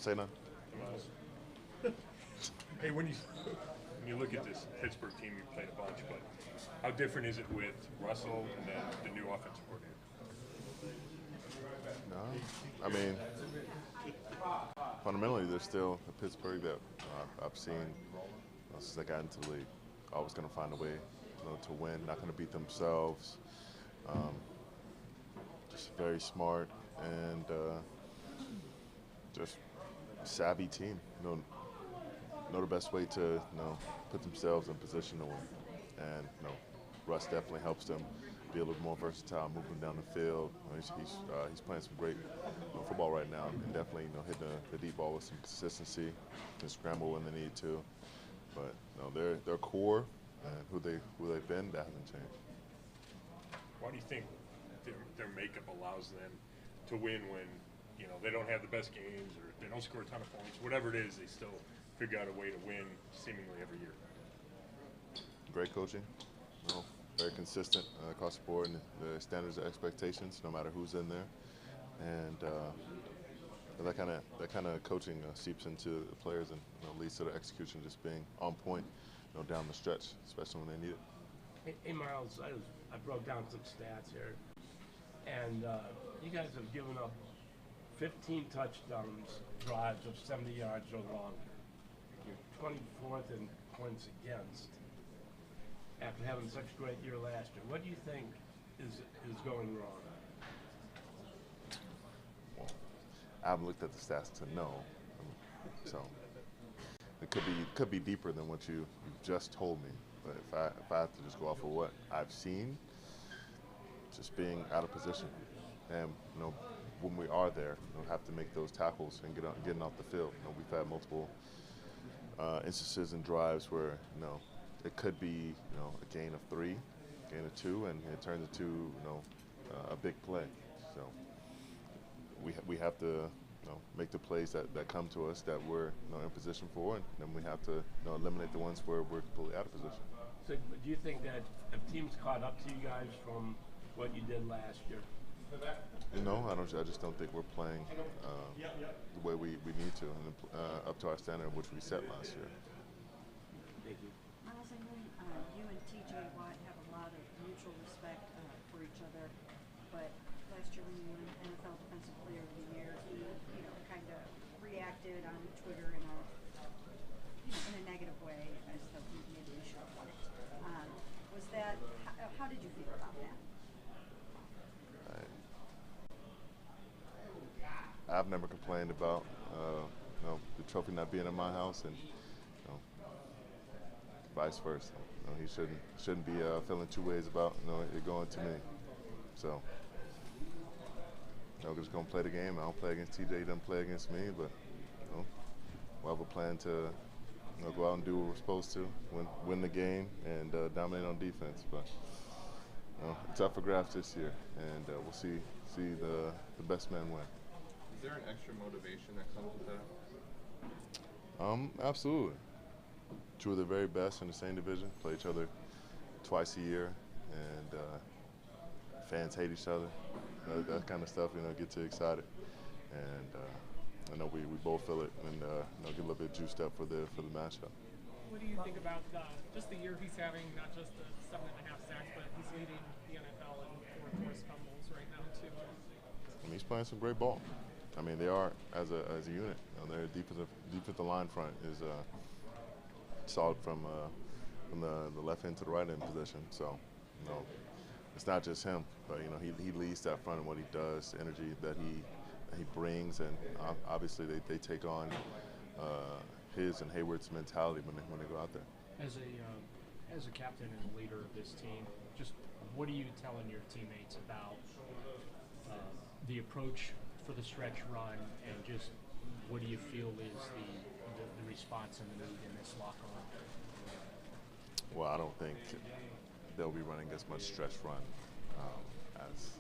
say nothing. Myles. Hey, when you look at this Pittsburgh team, you played a bunch, but how different is it with Russell and then the new offensive coordinator? No, I mean, fundamentally, they're still the Pittsburgh that I've seen since I got into the league. Always going to find a way, to win. Not going to beat themselves. Just very smart and just savvy team. Know the best way to put themselves in position to win. And Russ definitely helps them be a little more versatile, moving down the field. He's playing some great football right now, and definitely hitting the deep ball with some consistency, can scramble when they need to. But their core and who they've been, that hasn't changed. Why do you think their makeup allows them to win when they don't have the best games or they don't score a ton of points? Whatever it is, they still figure out a way to win seemingly every year. Great coaching, very consistent across the board, and the standards of expectations, no matter who's in there, and that kind of coaching seeps into the players and leads to the execution just being on point, down the stretch, especially when they need it. Hey Myles, I broke down some stats here, and you guys have given up 15 touchdowns, drives of 70 yards or longer. You're 24th in points against after having such a great year last year. What do you think is going wrong? Well, I haven't looked at the stats to know, so it could be deeper than what you just told me. But if I have to just go off of what I've seen, just being out of position, and when we are there, have to make those tackles and getting off the field. We've had multiple instances and drives where it could be a gain of 3, gain of 2, and it turns into a big play. So we have to make the plays that come to us that we're in position for, and then we have to eliminate the ones where we're completely out of position. So do you think that if teams caught up to you guys from what you did last year? I just don't think we're playing the way we need to, and up to our standard which we set last year. Thank you. Myles, I know you and TJ Watt have a lot of mutual respect for each other, but last year when you won NFL Defensive Player of the Year, he kind of reacted on Twitter in a negative way as though he maybe should have won it. Was that? How did you feel about that? I've never complained about the trophy not being in my house, and vice versa. He shouldn't be feeling two ways about it going to me. So we're just gonna play the game. I don't play against TJ. He doesn't play against me, but we'll have a plan to go out and do what we're supposed to, win the game, and dominate on defense. But it's up for grabs this year, and we'll see the best man win. Is there an extra motivation that comes with that? Absolutely. Two of the very best in the same division, play each other twice a year, and fans hate each other. That kind of stuff, gets you excited. And I know we both feel it, and get a little bit juiced up for the matchup. What do you think about just the year he's having, not just the 7.5 sacks, but he's leading the NFL in 4 forced fumbles right now too? I mean, he's playing some great ball. I mean, they are as a unit. Their defensive line front is solid from the left end to the right end position. So, it's not just him, but he leads that front and what he does, the energy that he brings, and obviously they take on his and Hayward's mentality when they go out there. As a captain and leader of this team, just what are you telling your teammates about the approach for the stretch run, and just what do you feel is the response and the mood in this locker room? Well, I don't think they'll be running as much stretch run as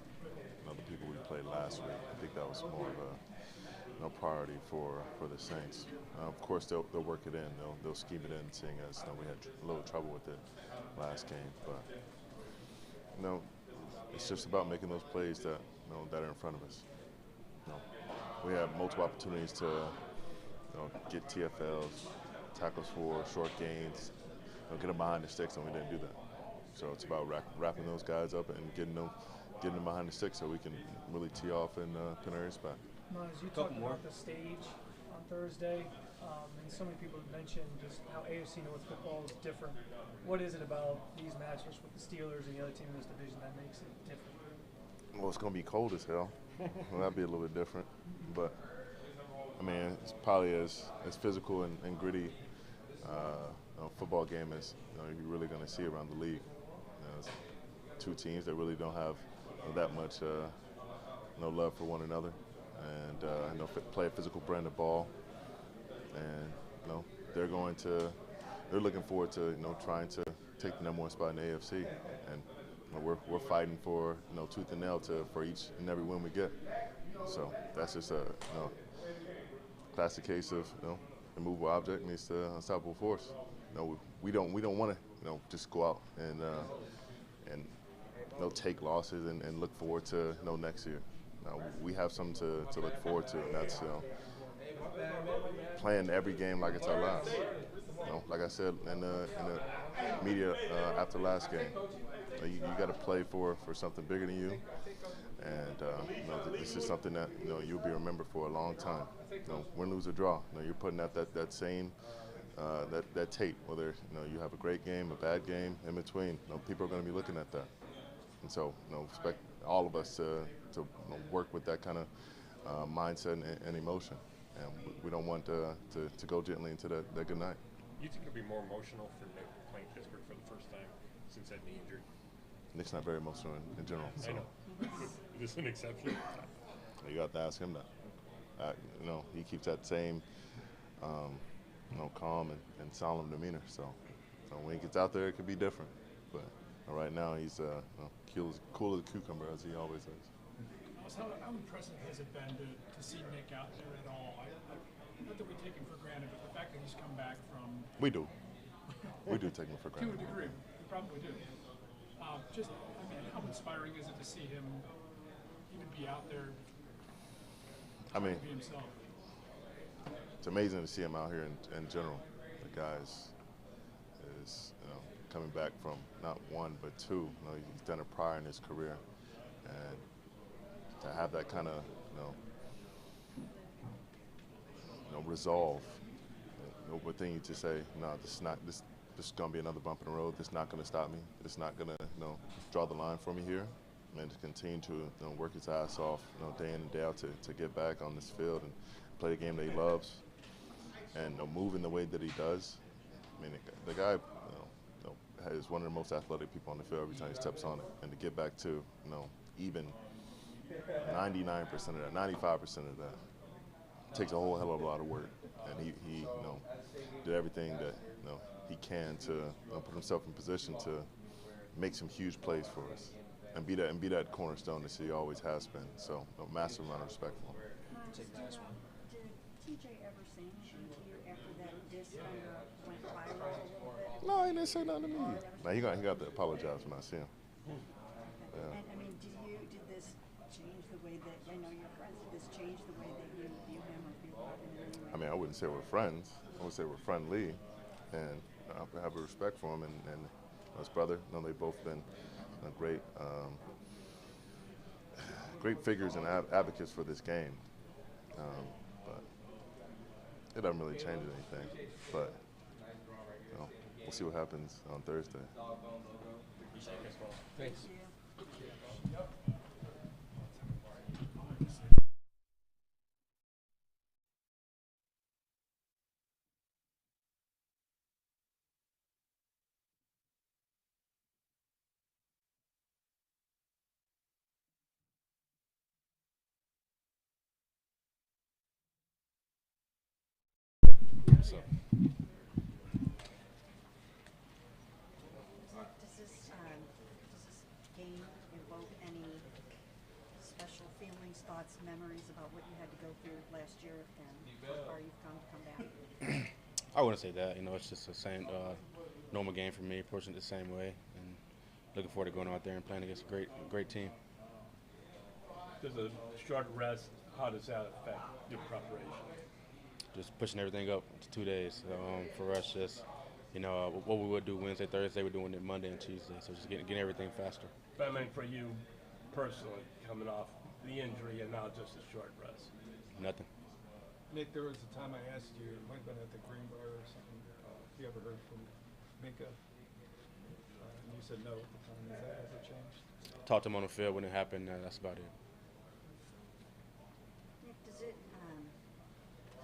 the people we played last week. I think that was more of a priority for the Saints. Of course, they'll work it in. They'll scheme it in, seeing as we had a little trouble with it last game. But it's just about making those plays that are in front of us. We have multiple opportunities to get TFLs, tackles for short gains, get them behind the sticks, and we didn't do that. So it's about wrapping those guys up and getting them behind the sticks so we can really tee off and pin our ears back. Myles, you talked about the stage on Thursday, and so many people have mentioned just how AFC North football is different. What is it about these matchups with the Steelers and the other team in this division that makes it different? Well, it's going to be cold as hell. Well, that'd be a little bit different. But, I mean, it's probably as physical and gritty football game as you're really going to see around the league. It's two teams that really don't have that much love for one another, and play a physical brand of ball, and they're looking forward to trying to take the #1 spot in the AFC, and we're fighting for tooth and nail for each and every win we get. So that's just a classic case of immovable object meets the unstoppable force. We don't want to just go out and take losses and look forward to next year. We have something to look forward to, and that's playing every game like it's our last. Like I said in the media after last game, you got to play for something bigger than you, and this is something that you'll be remembered for a long time. Win, lose, or draw. You're putting out that same that tape, whether you have a great game, a bad game, in between. People are going to be looking at that, and so expect all of us to work with that kind of mindset and emotion, and we don't want to go gently into that good night. You think it'll be more emotional for Nick playing Pittsburgh for the first time since that knee injury? Nick's not very emotional in general. So. I know. Is this an exception? You got to ask him that. He keeps that same, calm and solemn demeanor. So when he gets out there, it could be different. But right now, he's cool as a cucumber, as he always is. How impressive has it been to see Nick out there at all? Not that we take him for granted, but the fact that he's come back from... We do. We do take him for granted. To a degree. We probably do. How inspiring is it to see him even be out there be himself? It's amazing to see him out here in general. The guy is coming back from not one but two. He's done it prior in his career, and to have that kind of resolve, within you to say, no, this is going to be another bump in the road. This is not going to stop me. It's not going to draw the line for me here, and to continue to work his ass off day in and day out to get back on this field and play the game that he loves, and move in the way that he does. The guy is one of the most athletic people on the field every time he steps on it, and to get back to even 99% of that, 95% of that, takes a whole hell of a lot of work, and he did everything that he can to put himself in position to make some huge plays for us, and be that cornerstone that he always has been. So massive amount of respect for him. Did TJ ever say anything to you after that disc kind of went viral a little bit? No, he didn't say nothing to me. No, he got to apologize when I see him. Yeah. And did this change the way that, I know you're friends, did this change the way that you view him or feel about him in any way? I wouldn't say we're friends. I would say we're friendly, and I have a respect for him and his brother. They've both been great figures and advocates for this game. But it doesn't really change anything. But we'll see what happens on Thursday. Thanks. So. Does this game evoke any special feelings, thoughts, memories about what you had to go through last year and how far you've come back? I wouldn't say that. It's just the same normal game for me, approaching it the same way, and looking forward to going out there and playing against a great team. Does a short rest, how does that affect your preparation? just pushing everything up to 2 days. So, for us, just what we would do Wednesday, Thursday, we're doing it Monday and Tuesday. So just getting everything faster. But I mean, for you personally, coming off the injury and now just a short rest. Nothing. Nick, there was a time I asked you, it might have been at the Green Bar or something, if you ever heard from Minka, and you said no at the time. Has it changed? Talked to him on the field when it happened. That's about it. Nick, does it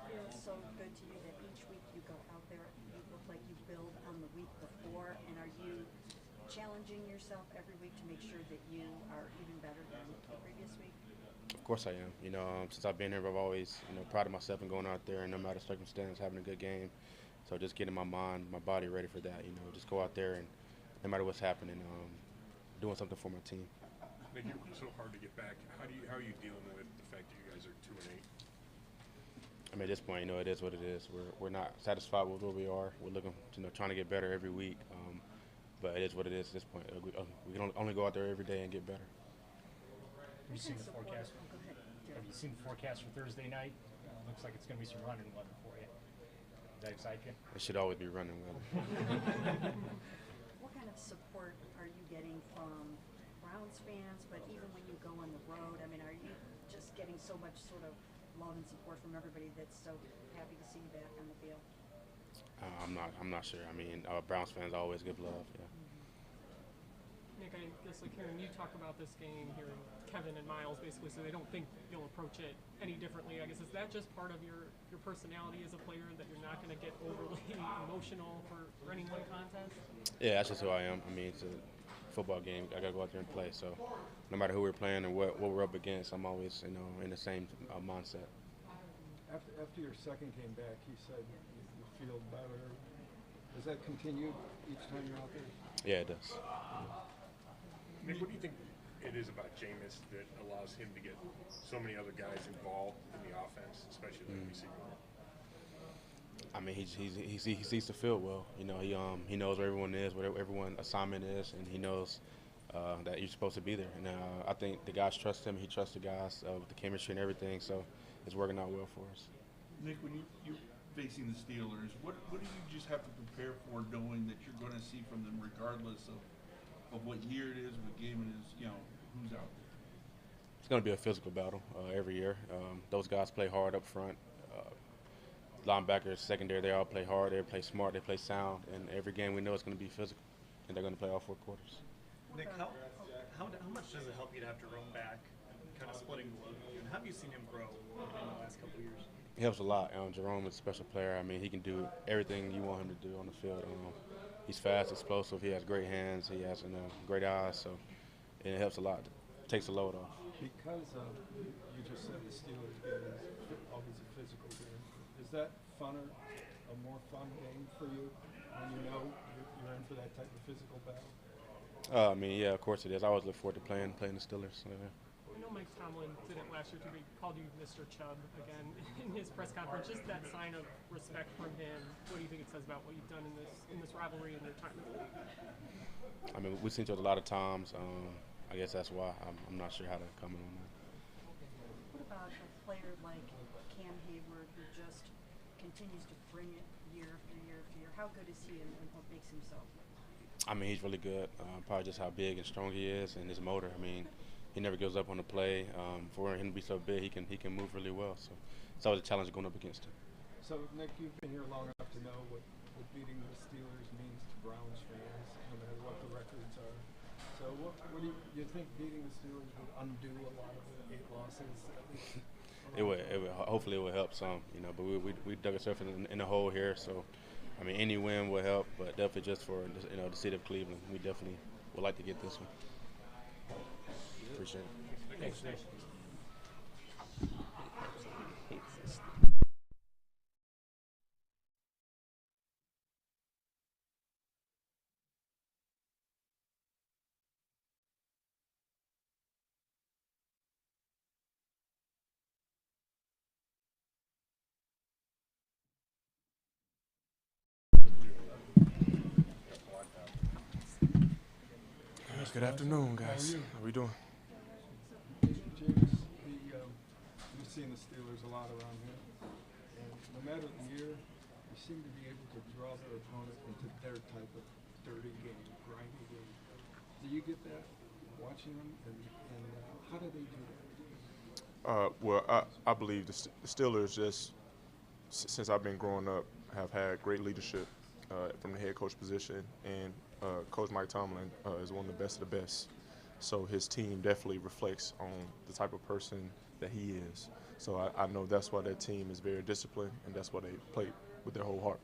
feel so good to you that each week you go out there, you look like you build on the week before, and are you challenging yourself every week to make sure that you are even better than the previous week? Of course I am. Since I've been here, I've always, prided myself in going out there and no matter circumstance, having a good game. So just getting my mind, my body ready for that. Just go out there and no matter what's happening, doing something for my team. Nick, you're so hard to get back. How are you dealing with the fact that you guys are 2-8? I mean, at this point, it is what it is. We're not satisfied with where we are. We're looking, trying to get better every week. But it is what it is at this point. We can only go out there every day and get better. Have you seen the forecast? Have you seen the forecast for Thursday night? Looks like it's going to be some running weather for you. Does that excite you? It should always be running weather. What kind of support are you getting from Browns fans, but even when you go on the road, I mean, are you just getting so much sort of love and support from everybody that's so happy to see you back on the field? I'm not sure. I mean, Browns fans always give love. Yeah. Nick, I guess like hearing you talk about this game, hearing Kevin and Myles basically say they don't think you'll approach it any differently. I guess is that just part of your personality as a player that you're not going to get overly emotional for any one contest? Yeah, that's just who I am. I mean, it's a football game. I got to go out there and play. So no matter who we're playing and what we're up against, I'm always in the same mindset. After your second game back, you said you feel better. Does that continue each time you're out there? Yeah, it does. Nick, what do you think it is about Jameis that allows him to get so many other guys involved in the offense, especially the receiver? I mean, he sees the field well. He knows where everyone is, what everyone's assignment is, and he knows that you're supposed to be there. And I think the guys trust him. He trusts the guys with the chemistry and everything. So it's working out well for us. Nick, when you're facing the Steelers, what do you just have to prepare for, knowing that you're going to see from them regardless of what year it is, what game it is, who's out there? It's going to be a physical battle every year. Those guys play hard up front. Linebackers, secondary, they all play hard. They play smart. They play sound. And every game we know it's going to be physical, and they're going to play all 4 quarters. Nick, how much does it help you to have Jerome back, kind of splitting the load? And how have you seen him grow in the last couple of years? It helps a lot. Jerome is a special player. I mean, he can do everything you want him to do on the field. He's fast, explosive. He has great hands. He has great eyes. So it helps a lot. It takes the load off. Because you just said the Steelers game is always a physical game. Is that a more fun game for you when you know you're in for that type of physical battle? I mean, yeah, of course it is. I always look forward to playing the Steelers. I know Mike Tomlin did it last year too. He called you Mr. Chubb again in his press conference. Just that sign of respect from him. What do you think it says about what you've done in this rivalry and your time in the league? I mean, we've seen each other a lot of times. I guess that's why I'm not sure how to comment on that. What about a player like Cam Hayward who just continues to bring it year after year after year? How good is he and what makes him so? I mean, he's really good. Probably just how big and strong he is and his motor. I mean, he never gives up on the play. For him to be so big, he can move really well. So it's always a challenge going up against him. So, Nick, you've been here long enough to know what beating the Steelers means to Browns fans, no matter what the records are. So what do you think beating the Steelers would undo a lot of the 8 losses? It would. Hopefully it will help some, but we dug ourselves in a hole here. So, I mean, any win will help, but definitely just for, the city of Cleveland, we definitely would like to get this one. Appreciate it. Thanks, Nick. Good afternoon, guys. How we doing? James, you've seen the Steelers a lot around here, and no no matter the year, they seem to be able to draw their opponent into their type of dirty game, grindy game. Do you get that watching them, and how do they do that? Well, I believe the Steelers just, since I've been growing up, have had great leadership from the head coach position, and Coach Mike Tomlin is one of the best of the best. So his team definitely reflects on the type of person that he is. So I know that's why that team is very disciplined, and that's why they play with their whole heart.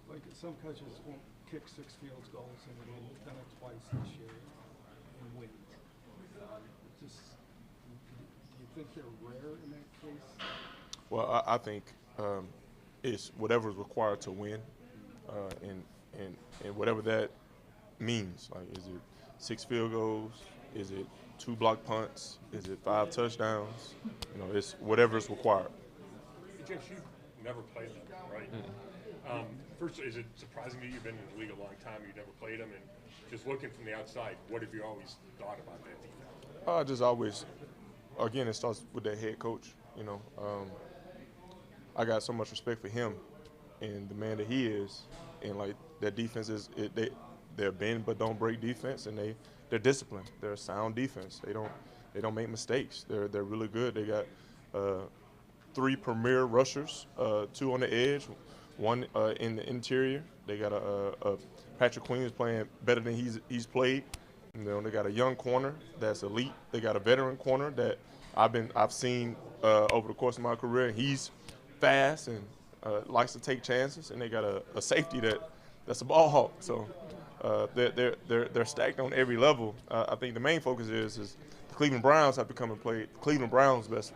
Like some coaches won't kick 6 field goals, and they've done it twice this year and win. Just, do you think they're rare in that case? Well, I think it's whatever is required to win, and whatever that means. Like, is it 6 field goals? Is it 2 block punts? Is it 5 touchdowns? You know, it's whatever's required. James, you've never played them, right? Mm-hmm. First, is it surprising that you've been in the league a long time, you've never played them, and just looking from the outside, what have you always thought about that defense? Just always, again, it starts with that head coach. You know, I got so much respect for him and the man that he is, and like that defense is they're bend but don't break defense, and they're disciplined. They're a sound defense. They don't make mistakes. They're really good. They got 3 premier rushers, 2 on the edge, 1 in the interior. They got a Patrick Queen is playing better than he's played. You know, they got a young corner that's elite. They got a veteran corner that I've seen over the course of my career. He's fast and likes to take chances, and they got a safety that's a ball hawk. So they're stacked on every level. I think the main focus is the Cleveland Browns have to come and play Cleveland Browns' best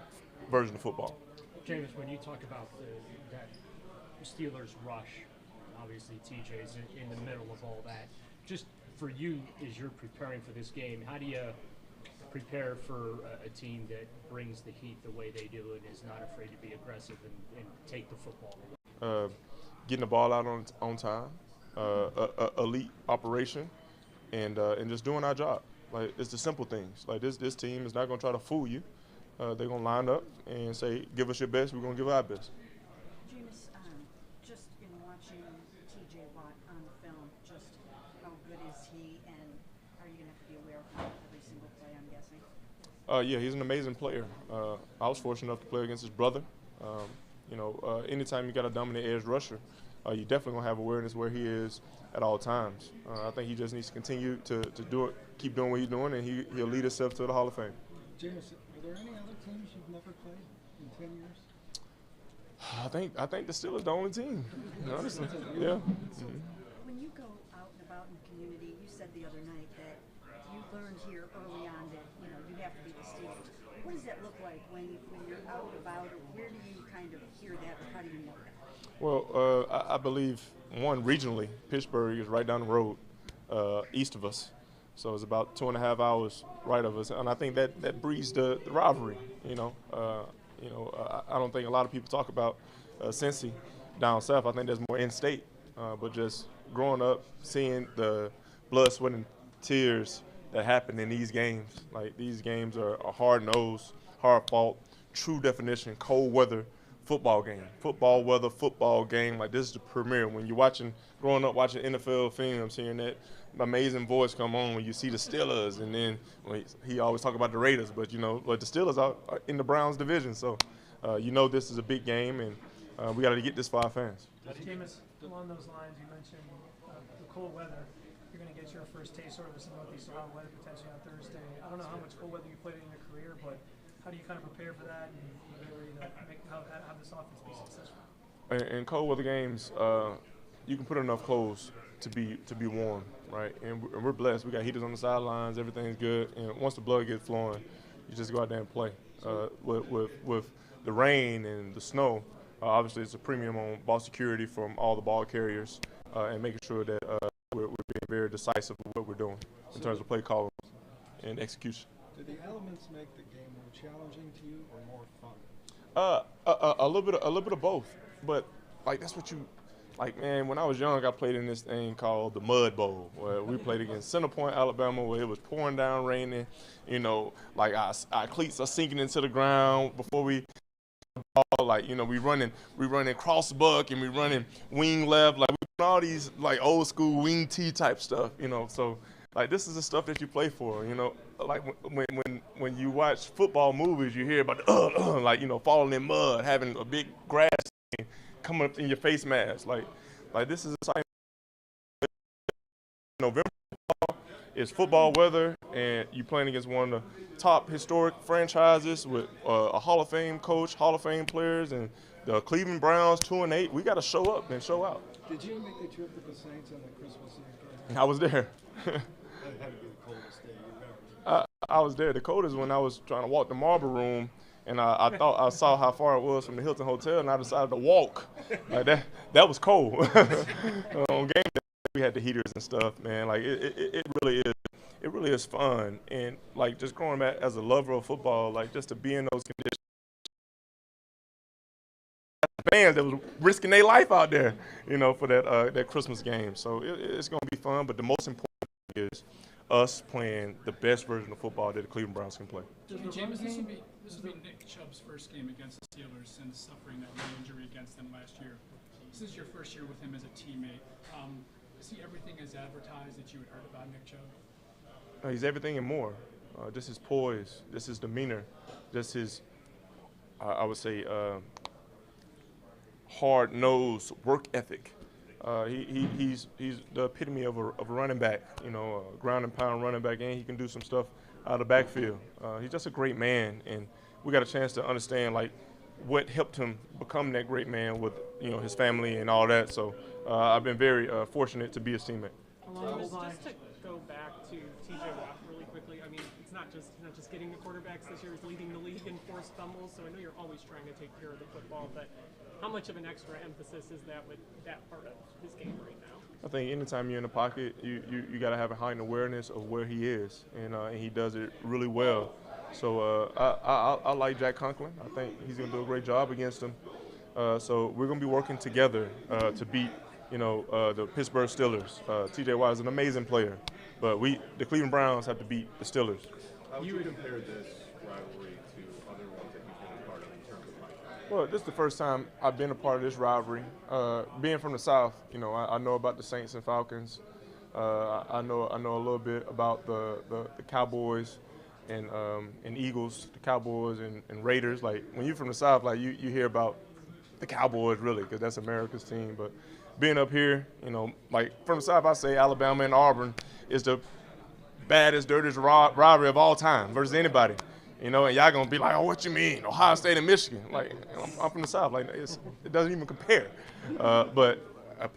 version of football. James, when you talk about that Steelers rush, obviously TJ's in the middle of all that. Just for you, as you're preparing for this game, how do you prepare for a team that brings the heat the way they do and is not afraid to be aggressive and take the football away? Getting the ball out on time, elite operation, and just doing our job. Like, it's the simple things. Like, this team is not going to try to fool you. They're going to line up and say, give us your best, we're going to give our best. Jameis, just in watching TJ Watt on the film, just how good is he, and are you going to have to be aware of him every single play, I'm guessing? Yeah, he's an amazing player. I was fortunate enough to play against his brother. Anytime you got a dominant edge rusher, you definitely going to have awareness where he is at all times. I think he just needs to continue to do it, keep doing what he's doing, and he'll lead himself to the Hall of Fame. Jameis, are there any other teams you've never played in 10 years? I think the Steelers the only team, honestly. Yeah. Mm-hmm. When you go out and about in the community, you said the other night that you learned here early on that you have to be the Steelers. What does that look like when you're out and about, or where do you kind of hear that, or how do you know that? Well, I believe, one, regionally, Pittsburgh is right down the road east of us. So it's about 2.5 hours right of us. And I think that breeds the rivalry, I don't think a lot of people talk about Cincy down south. I think there's more in-state. But just growing up, seeing the blood, sweat, and tears that happen in these games. Like, these games are hard-nosed, hard-fought, true definition, cold weather football game. Football weather, football game. Like, this is the premiere. When you're growing up watching NFL films, hearing that amazing voice come on when you see the Steelers, and then he always talk about the Raiders, but the Steelers are in the Browns division. So, this is a big game, and we got to get this for our fans. Jameis, along those lines, you mentioned the cold weather. You're going to get your first taste sort of this Northeast Ohio weather potentially on Thursday. I don't know how much cold weather you played in your career, but how do you kind of prepare for that and get ready to have this offense be successful? In cold weather games, you can put enough clothes to be warm, right? And we're blessed. We got heaters on the sidelines. Everything's good. And once the blood gets flowing, you just go out there and play. With the rain and the snow, obviously it's a premium on ball security from all the ball carriers and making sure that we're being very decisive with what we're doing in terms of play calling and execution. Do the elements make the game more challenging to you or more fun? A little bit of both. But like, that's what you like, man. When I was young, I played in this thing called the Mud Bowl, where we played against Center Point, Alabama, where it was pouring down, raining. Like our cleats are sinking into the ground before we ball, like, you know, we running cross buck and we running wing left, like we doing all these like old school wing T type stuff, you know. So like this is the stuff that you play for, you know. Like when you watch football movies, you hear about the like, you know, falling in mud, having a big grass coming up in your face mask, like this is exciting. November is football weather, and you playing against one of the top historic franchises with a Hall of Fame coach, Hall of Fame players, and the Cleveland Browns 2-8. We got to show up and show out. Did you make the trip to the Saints on the Christmas Eve game? I was there. That had to be the coldest day you've ever seen. I was there. The coldest when I was trying to walk the Marble Room, and I thought I saw how far it was from the Hilton Hotel, and I decided to walk. Like that was cold. On game day, we had the heaters and stuff, man. Like it really is fun, and like just growing back as a lover of football, like just to be in those conditions. Fans that was risking their life out there, you know, for that Christmas game. So it's gonna be fun, but the most important thing is us playing the best version of football that the Cleveland Browns can play. Jameis, this will be Nick Chubb's first game against the Steelers since suffering that knee injury against them last year. This is your first year with him as a teammate. Is he everything as advertised that you had heard about Nick Chubb? He's everything and more. Just his poise, just his demeanor, just his, I would say, hard-nosed work ethic. He's the epitome of a running back, you know, a ground and pound running back, and he can do some stuff out of the backfield. He's just a great man, and we got a chance to understand like what helped him become that great man with, you know, his family and all that. So I've been very fortunate to be his teammate. Just to go back to TJ Watt really quickly, I mean, it's not just getting the quarterbacks this year, he's leading the league in forced fumbles, so I know you're always trying to take care of the football, but how much of an extra emphasis is that with that part of his game right now? I think anytime you're in the pocket, you got to have a heightened awareness of where he is, and he does it really well. So I like Jack Conklin. I think he's going to do a great job against him. So we're going to be working together to beat, you know, the Pittsburgh Steelers. TJ Watt is an amazing player, but the Cleveland Browns, have to beat the Steelers. How would you compare this rivalry to other ones that you've been a part of in terms of like? Well, this is the first time I've been a part of this rivalry. Being from the South, you know, I know about the Saints and Falcons. I know a little bit about the Cowboys and Eagles, the Cowboys and Raiders. Like when you're from the South, like you hear about the Cowboys really, because that's America's team. But being up here, you know, like from the South, I say Alabama and Auburn is the baddest, dirtiest rivalry of all time versus anybody. You know, and y'all gonna be like, oh, what you mean? Ohio State and Michigan. Like, I'm from the South. Like, it doesn't even compare. But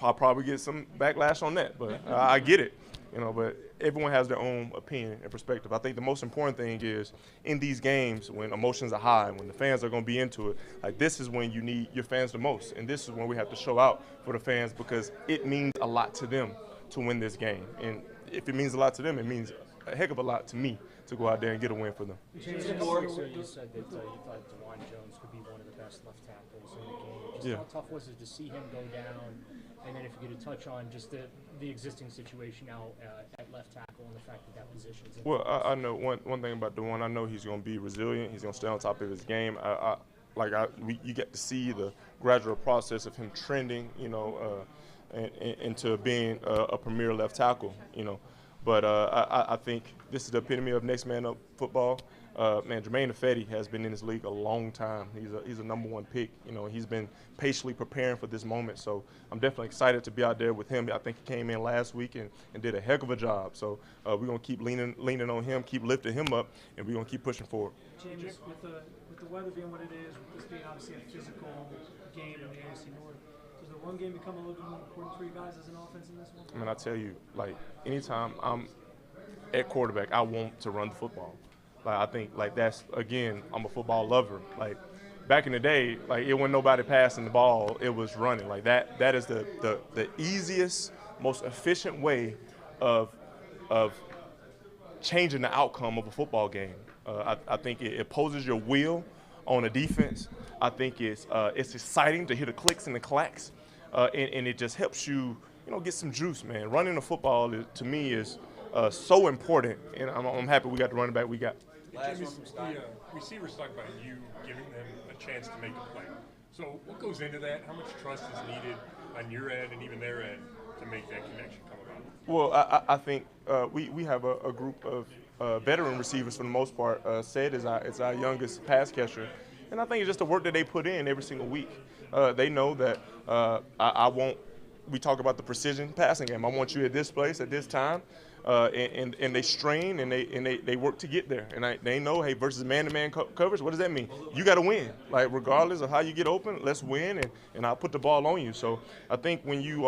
I'll probably get some backlash on that. But I get it. You know, but everyone has their own opinion and perspective. I think the most important thing is in these games when emotions are high, when the fans are going to be into it, like this is when you need your fans the most. And this is when we have to show out for the fans because it means a lot to them to win this game. And if it means a lot to them, it means a heck of a lot to me to go out there and get a win for them. James, you said that you thought DeJuan Jones could be one of the best left tackles in the game. Just how tough was it to see him go down? And then if you could touch on just the existing situation now at left tackle and the fact that position is. Well, I know one thing about DeJuan. I know he's going to be resilient. He's going to stay on top of his game. You get to see the gradual process of him trending, you know, into being a premier left tackle, you know. But I think this is the epitome of next man up football. Man, Jermaine Ifedi has been in this league a long time. He's a #1 pick. You know, he's been patiently preparing for this moment. So I'm definitely excited to be out there with him. I think he came in last week and did a heck of a job. So we're gonna keep leaning on him, keep lifting him up, and we're gonna keep pushing forward. James, with the weather being what it is, with this being obviously a physical game in the AFC North, does the run game become a little bit more important for you guys as an offense in this one? I mean, I tell you, like anytime I'm at quarterback, I want to run the football. Like I think like that's again, I'm a football lover. Like back in the day, like it wasn't nobody passing the ball, it was running. Like that is the easiest, most efficient way of changing the outcome of a football game. I think it poses your will on a defense. I think it's exciting to hear the clicks and the clacks, and it just helps you, get some juice, man. Running the football to me is so important, and I'm happy we got the running back we got. Jameis, receivers talk about you giving them a chance to make a play. So what goes into that? How much trust is needed on your end and even their end to make that connection come about? Well, I think we have a group of veteran receivers for the most part. Said is our youngest pass catcher, and I think it's just the work that they put in every single week. They know that I won't. We talk about the precision passing game. I want you at this place at this time, and they strain and they work to get there. And they know, hey, versus man-to-man coverage, what does that mean? You got to win. Like regardless of how you get open, let's win, and I'll put the ball on you. So I think when you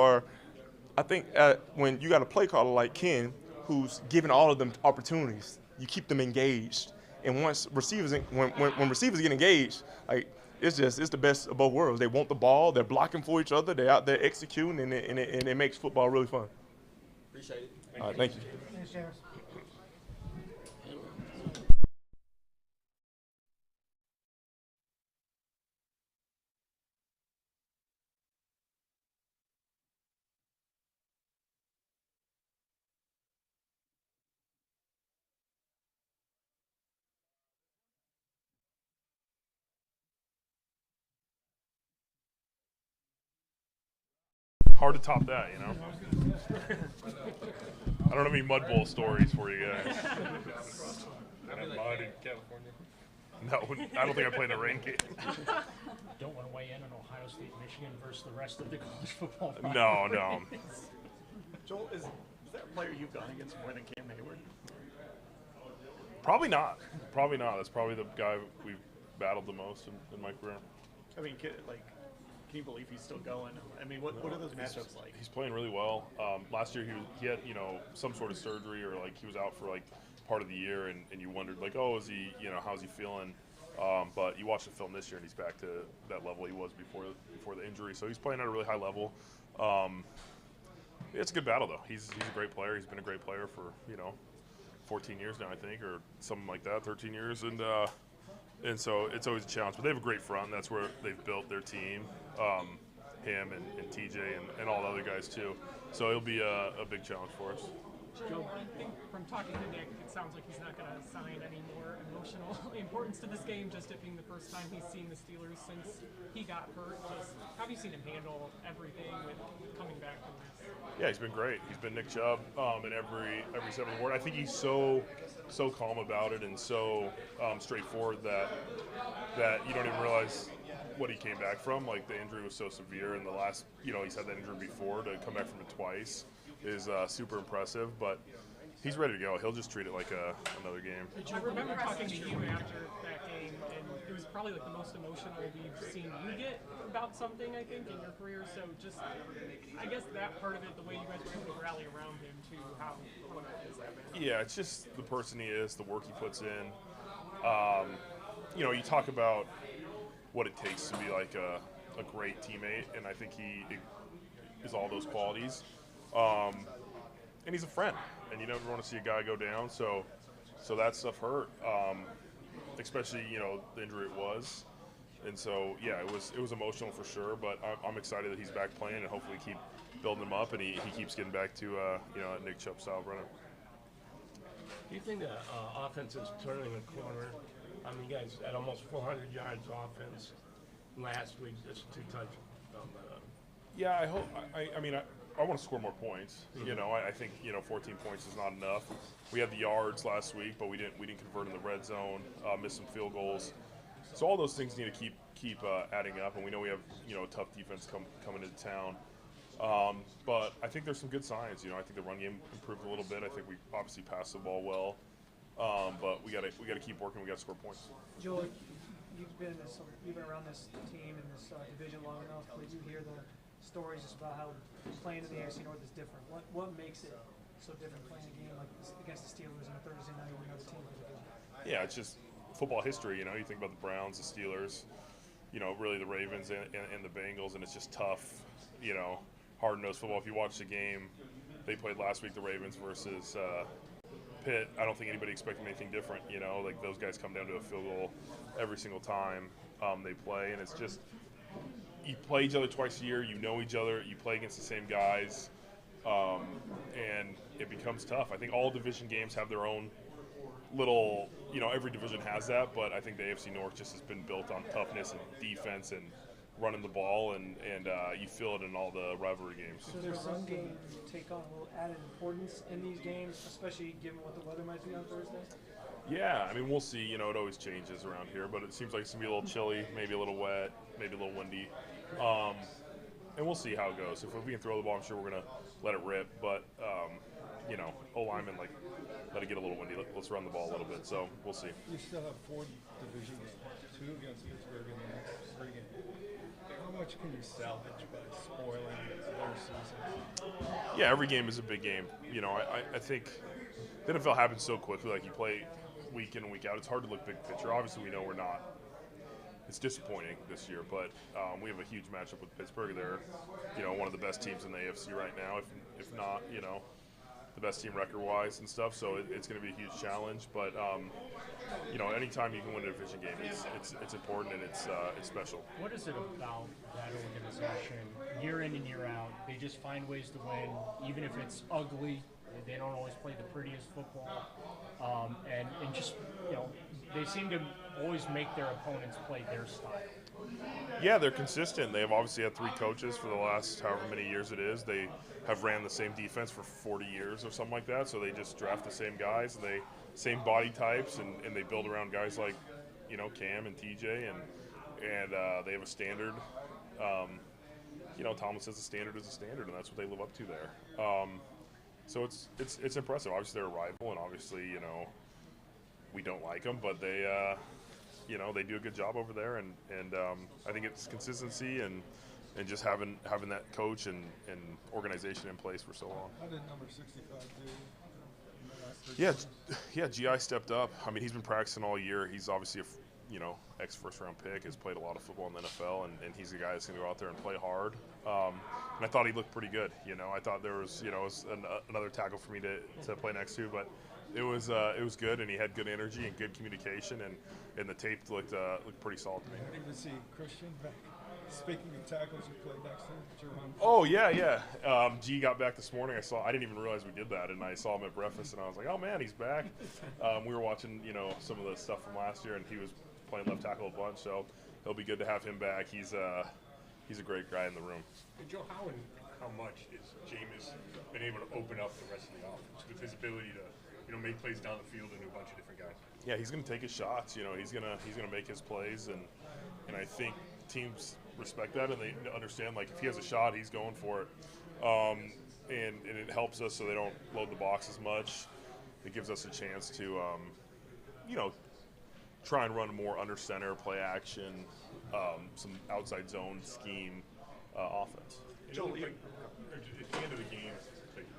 got a play caller like Ken, who's giving all of them opportunities, you keep them engaged. And once receivers, when receivers get engaged, like it's the best of both worlds. They want the ball, they're blocking for each other, they're out there executing, and it makes football really fun. Appreciate it. All right, thank you. Thanks, James. Hard to top that, you know. I don't have any mud bowl stories for you guys. Mud in California. No, I don't think I played in a rain game. Don't want to weigh in on Ohio State, Michigan versus the rest of the college football. No. Joel, is that a player you've gone against more than Cam Hayward? Probably not. That's probably the guy we've battled the most in my career. I mean, can you believe he's still going? I mean, what are those matchups like? He's playing really well. Last year he had some sort of surgery or like he was out for like part of the year and you wondered like, oh, is he how's he feeling? But you watch the film this year and he's back to that level he was before the injury. So he's playing at a really high level. It's a good battle though. He's a great player. He's been a great player for 14 years now I think, or something like that, 13 years, and so it's always a challenge. But they have a great front. That's where they've built their team. Him and TJ and all the other guys too. So it'll be a big challenge for us. Joe, I think from talking to Nick, it sounds like he's not going to assign any more emotional importance to this game, just it being the first time he's seen the Steelers since he got hurt. Just how have you seen him handle everything with coming back from this? Yeah, he's been great. He's been Nick Chubb in every step of the word. I think he's so calm about it and so straightforward that you don't even realize what he came back from. Like the injury was so severe, and the last he's had that injury before. To come back from it twice is super impressive. But he's ready to go. He'll just treat it like another game. I remember talking to you after that game, and it was probably like the most emotional we've seen you get about something, I think, in your career. So just, I guess that part of it, the way you guys were able to rally around him, too, how is that? Yeah, it's just the person he is, the work he puts in. You talk about what it takes to be like a great teammate, and I think he is all those qualities. And he's a friend, and you never want to see a guy go down. So that stuff hurt, especially the injury it was. And so yeah, it was emotional for sure. But I'm excited that he's back playing, and hopefully keep building him up, and he keeps getting back to Nick Chubb style running. Do you think the offense is turning the corner? I mean, you guys had almost 400 yards offense last week, just 2 touchdowns. Yeah, I hope. I want to score more points. Mm-hmm. I think 14 points is not enough. We had the yards last week, but we didn't convert in the red zone. Missed some field goals. So all those things need to keep adding up, and we know we have a tough defense coming into town. But I think there's some good signs. I think the run game improved a little bit. I think we obviously passed the ball well. But we gotta keep working. We gotta score points. Joel, you've been around this team and this division long enough. Did you hear the stories just about how playing in the AFC North is different? What makes it so different playing a game like this against the Steelers on a Thursday night with another team in the division? Yeah, it's just football history. You think about the Browns, the Steelers, really the Ravens and the Bengals, and it's just tough. Hard-nosed football. If you watch the game they played last week, the Ravens versus Pitt, I don't think anybody expected anything different. Like those guys come down to a field goal every single time they play, and it's just you play each other twice a year. You know each other. You play against the same guys, and it becomes tough. I think all division games have their own little, every division has that, but I think the AFC North just has been built on toughness and defense and running the ball, and you feel it in all the rivalry games. So does the run game take on a little added importance in these games, especially given what the weather might be on Thursday? Yeah, I mean, we'll see. It always changes around here, but it seems like it's going to be a little chilly, maybe a little wet, maybe a little windy. And we'll see how it goes. If we can throw the ball, I'm sure we're going to let it rip. But, O-lineman, let it get a little windy. Let's run the ball a little bit. So we'll see. You still have 4 division games, 2 against Pittsburgh in the next 3 games. How much can you salvage by spoiling their season? Yeah, every game is a big game. I think the NFL happens so quickly. Like, you play week in and week out. It's hard to look big picture. Obviously, we know we're not. It's disappointing this year, but we have a huge matchup with Pittsburgh. They're, one of the best teams in the AFC right now, if not, the best team record-wise and stuff. So it's going to be a huge challenge. But anytime you can win a division game, it's important and it's special. What is it about that organization, year in and year out? They just find ways to win, even if it's ugly. They don't always play the prettiest football, and just they seem to always make their opponents play their style. Yeah, they're consistent. They've obviously had 3 coaches for the last however many years it is. They have ran the same defense for 40 years or something like that. So they just draft the same guys, and same body types, and they build around guys like Cam and TJ, and they have a standard. Thomas says a standard is a standard, and that's what they live up to there. So it's impressive. Obviously, they're a rival, and obviously, we don't like them, but they do a good job over there, and I think it's consistency and just having that coach and organization in place for so long. How did number 65 do in the last 3 games? GI stepped up. I mean, he's been practicing all year. He's obviously ex first round pick, has played a lot of football in the NFL, and he's the guy that's going to go out there and play hard. And I thought he looked pretty good. I thought there was another tackle for me to play next to, but it was good, and he had good energy and good communication, and the tape looked pretty solid to me. Good to see Christian back. Speaking of tackles, you played next to Jerome. Oh yeah. G got back this morning. I didn't even realize we did that, and I saw him at breakfast, and I was like, oh man, he's back. We were watching some of the stuff from last year, and he was playing left tackle a bunch, so it'll be good to have him back. He's a great guy in the room. Hey, Joe, how much is Jameis been able to open up the rest of the offense with his ability to make plays down the field and a bunch of different guys? Yeah, he's going to take his shots. He's gonna make his plays, and I think teams respect that, and they understand, like, if he has a shot, he's going for it. And it helps us so they don't load the box as much. It gives us a chance to try and run more under center, play action, some outside zone scheme offense. At the end of the game,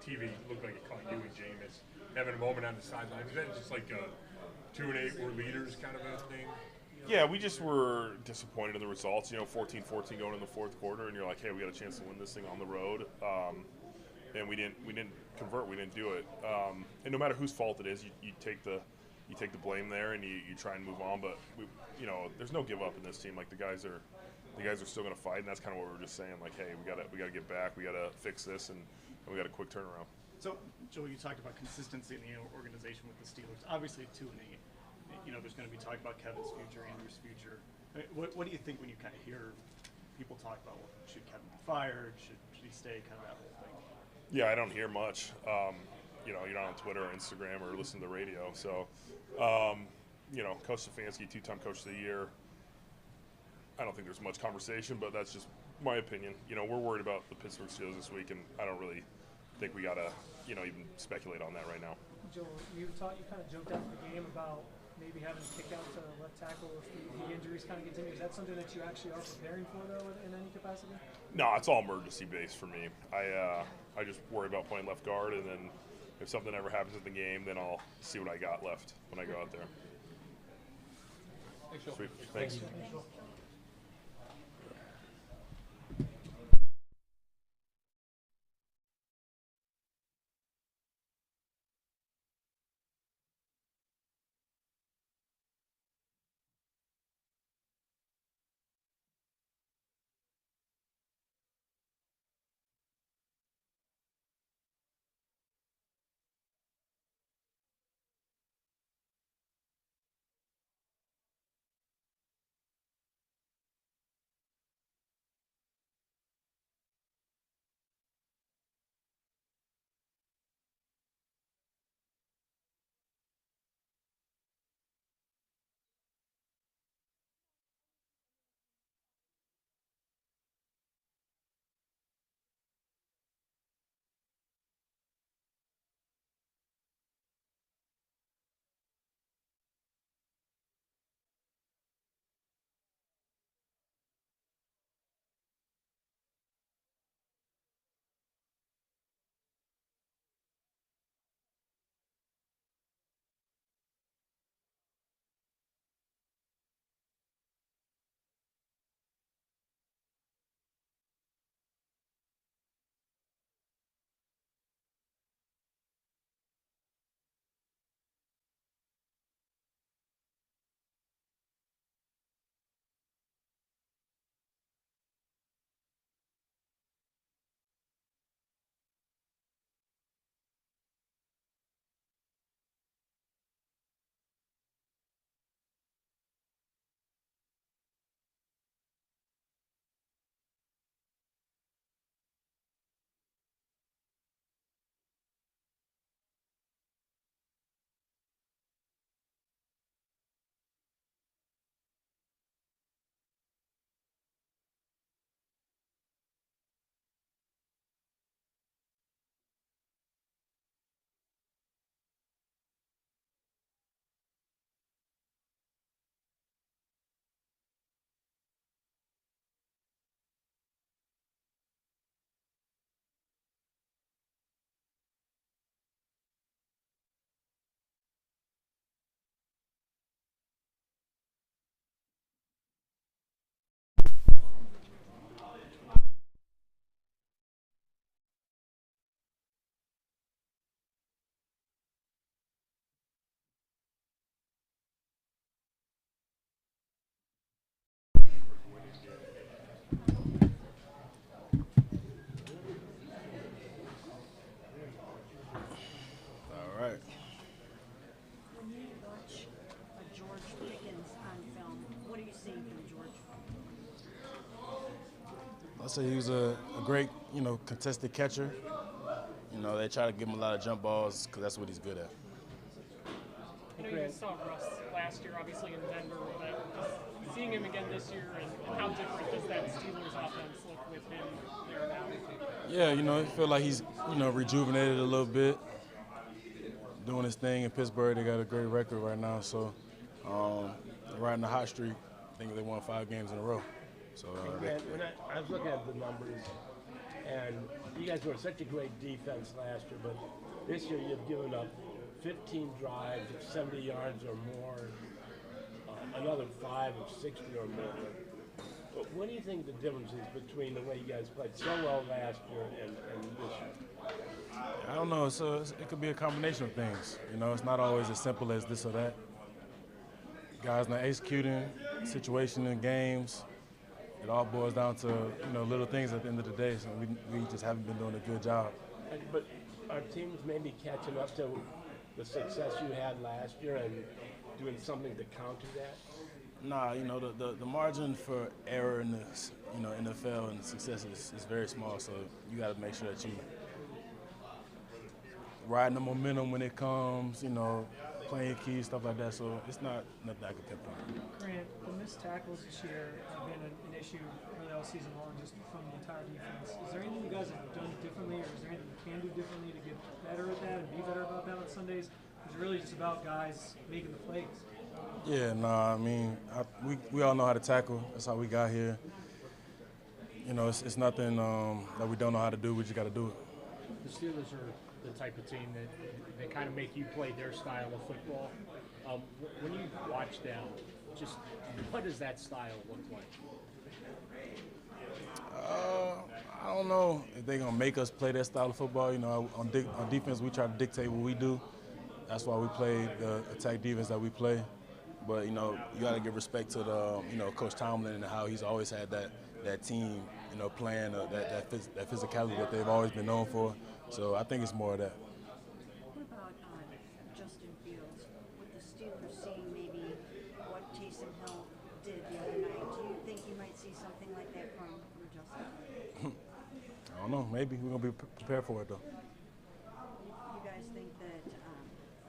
TV looked like it caught you and Jameis having a moment on the sideline. Is that just like 2 and 8 were leaders kind of a thing? Yeah, we just were disappointed in the results. 14-14 going in the fourth quarter, and you're like, hey, we got a chance to win this thing on the road, and we didn't convert. We didn't do it. And no matter whose fault it is, you take the blame there, and you try and move on. But there's no give up in this team. Like, the guys are still going to fight, and that's kind of what we were just saying. Like, hey, we gotta get back. We gotta fix this, and we got a quick turnaround. So, Joel, you talked about consistency in the organization with the Steelers. Obviously, 2 and 8. There's going to be talk about Kevin's future, Andrew's future. What do you think when you kind of hear people talk about, well, should Kevin be fired? Should he stay? Kind of that whole thing. Yeah, I don't hear much. You're not on Twitter or Instagram or listen to the radio. So, Coach Stefanski, 2-time Coach of the Year. I don't think there's much conversation, but that's just my opinion. We're worried about the Pittsburgh Steelers this week, and I don't really think we gotta, even speculate on that right now. Joel, you kind of joked after the game about maybe having to kick out to left tackle if the injuries kind of continue. Is that something that you actually are preparing for, though, in any capacity? No, it's all emergency based for me. I just worry about playing left guard, and then if something ever happens in the game, then I'll see what I got left when I go out there. Sweet. Thanks. say he was a great, contested catcher. They try to give him a lot of jump balls because that's what he's good at. I know you guys saw Russ last year, obviously in Denver, but just seeing him again this year, and how different does that Steelers offense look with him there now? Yeah, I feel like he's, rejuvenated a little bit, doing his thing in Pittsburgh. They got a great record right now, so they're riding the hot streak. I think they won 5 games in a row. So Grant, I was looking at the numbers, and you guys were such a great defense last year, but this year you've given up 15 drives of 70 yards or more, another 5 of 60 or more. But what do you think the difference is between the way you guys played so well last year and this year? I don't know. It could be a combination of things. It's not always as simple as this or that. Guys not executing, situation in games. It all boils down to little things at the end of the day. So we just haven't been doing a good job. But are teams maybe catching up to the success you had last year and doing something to counter that? Nah, the margin for error in the NFL and success is very small. So you got to make sure that you riding the momentum when it comes. Playing keys, stuff like that. So it's not nothing I can pinpoint. Grant, the missed tackles this year have been an issue really all season long, just from the entire defense. Is there anything you guys have done differently, or is there anything you can do differently to get better at that and be better about that on Sundays? Is it really just about guys making the plays? Yeah, we all know how to tackle. That's how we got here. It's nothing that we don't know how to do. We just got to do it. The Steelers are the type of team that they kind of make you play their style of football. When you watch them, just what does that style look like? I don't know if they're going to make us play that style of football. On defense, we try to dictate what we do. That's why we play the attack defense that we play. But, you got to give respect to Coach Tomlin and how he's always had that team, playing that physicality that they've always been known for. So I think it's more of that. What about Justin Fields? With the Steelers seeing maybe what Taysom Hill did the other night, do you think you might see something like that from Justin? I don't know. Maybe we're going to be prepared for it, though. You guys think that,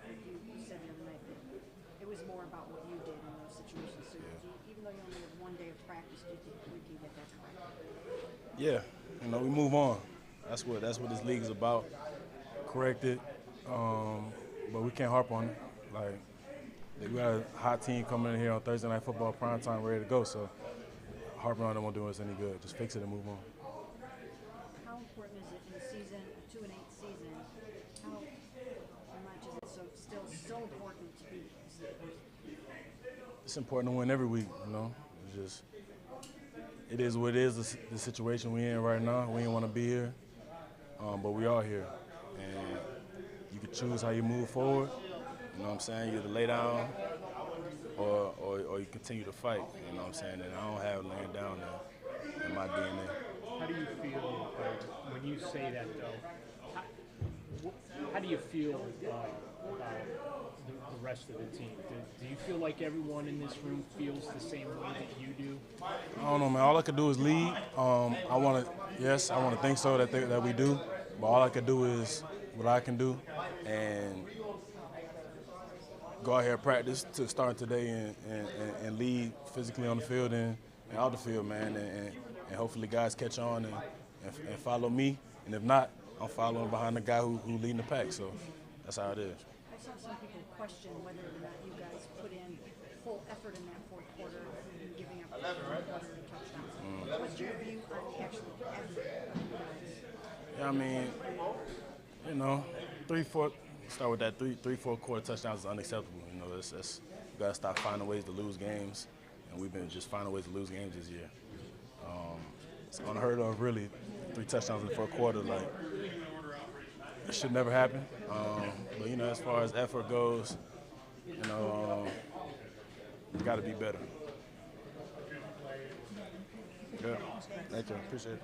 like you said the other night, that it was more about what you did in those situations. So even though you only have 1 day of practice, do you think we can get that correct? Yeah. We move on. That's what this league is about. Correct it, but we can't harp on it. Like, we got a hot team coming in here on Thursday Night Football prime time, ready to go. So harping on it won't do us any good. Just fix it and move on. How important is it in a season, a 2-8 season? How much is it still so important to be? It's important to win every week. It is what it is. The situation we're in right now. We didn't want to be here. But we are here, and you can choose how you move forward. You know what I'm saying? You either lay down or you continue to fight. You know what I'm saying? And I don't have laying down in my DNA. How do you feel when you say that, though? How do you feel about the rest of the team? Do you feel like everyone in this room feels the same way that you do? I don't know, man. All I can do is lead. I want to think so that we do. But all I can do is what I can do, and go out here and practice to start today and lead physically on the field and out the field, man. And hopefully guys catch on and follow me. And if not, I'm following behind the guy who leading the pack. So that's how it is. I saw some people question whether or not you guys put in full effort in that fourth quarter and giving up 4 touchdowns. What's your view on the actual effort? Yeah, 3-4. Start with that 3-4 quarter touchdowns is unacceptable. You gotta stop finding ways to lose games, and we've been just finding ways to lose games this year. It's unheard of, really. 3 touchdowns in the fourth quarter, like it should never happen. But as far as effort goes, we got to be better. Good. Thank you. Appreciate it.